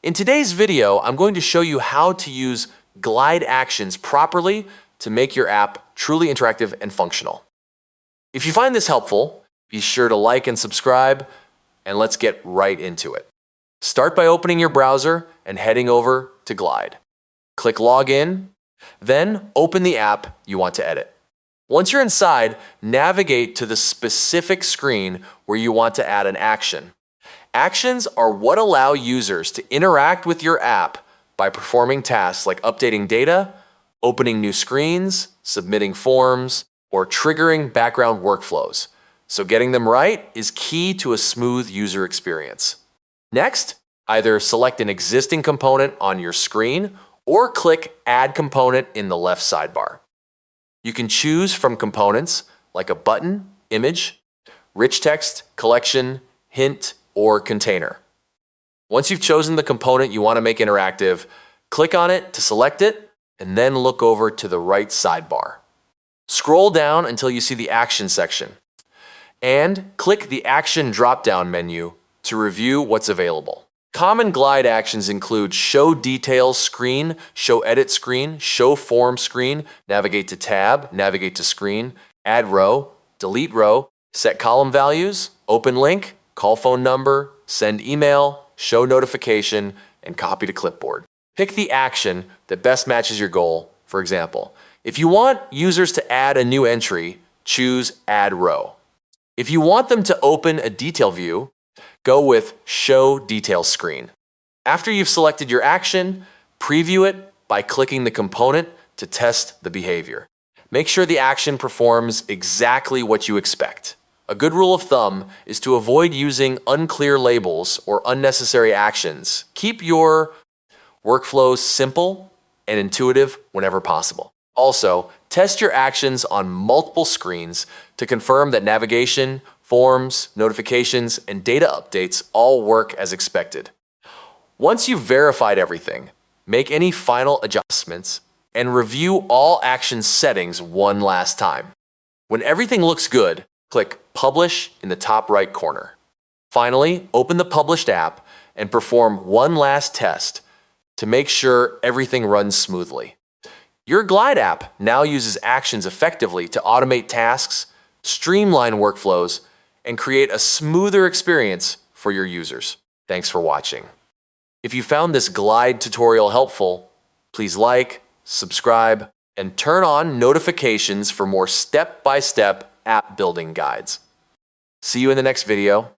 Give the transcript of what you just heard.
In today's video, I'm going to show you how to use glide actions properly to make your app truly interactive and functional. If you find this helpful, be sure to like and subscribe, and let's get right into it. Start by opening your browser and heading over to Glide. Click Login, then open the app you want to edit. Once you're inside, navigate to the specific screen where you want to add an action. Actions are what allow users to interact with your app by performing tasks like updating data, opening new screens, submitting forms, or triggering background workflows. So getting them right is key to a smooth user experience. Next, either select an existing component on your screen or click Add Component in the left sidebar. You can choose from components like a button, image, rich text, collection, hint, or container. Once you've chosen the component you want to make interactive, click on it to select it, and then look over to the right sidebar. Scroll down until you see the Action section, and click the Action drop-down menu to review what's available. Common glide actions include Show Details screen, Show Edit screen, Show Form screen, Navigate to Tab, Navigate to Screen, Add Row, Delete Row, Set Column Values, Open Link, Call Phone Number, Send Email, Show Notification, and Copy to Clipboard. Pick the action that best matches your goal. For example, if you want users to add a new entry, choose Add Row. If you want them to open a detail view, go with Show Details screen. After you've selected your action, preview it by clicking the component to test the behavior. Make sure the action performs exactly what you expect. A good rule of thumb is to avoid using unclear labels or unnecessary actions. Keep your workflows simple and intuitive whenever possible. Also, test your actions on multiple screens to confirm that navigation, forms, notifications, and data updates all work as expected. Once you've verified everything, make any final adjustments and review all action settings one last time. When everything looks good, click Publish in the top right corner. Finally, open the published app and perform one last test to make sure everything runs smoothly. Your Glide app now uses actions effectively to automate tasks, streamline workflows, and create a smoother experience for your users. Thanks for watching. If you found this Glide tutorial helpful, please like, subscribe, and turn on notifications for more step-by-step app building guides. See you in the next video.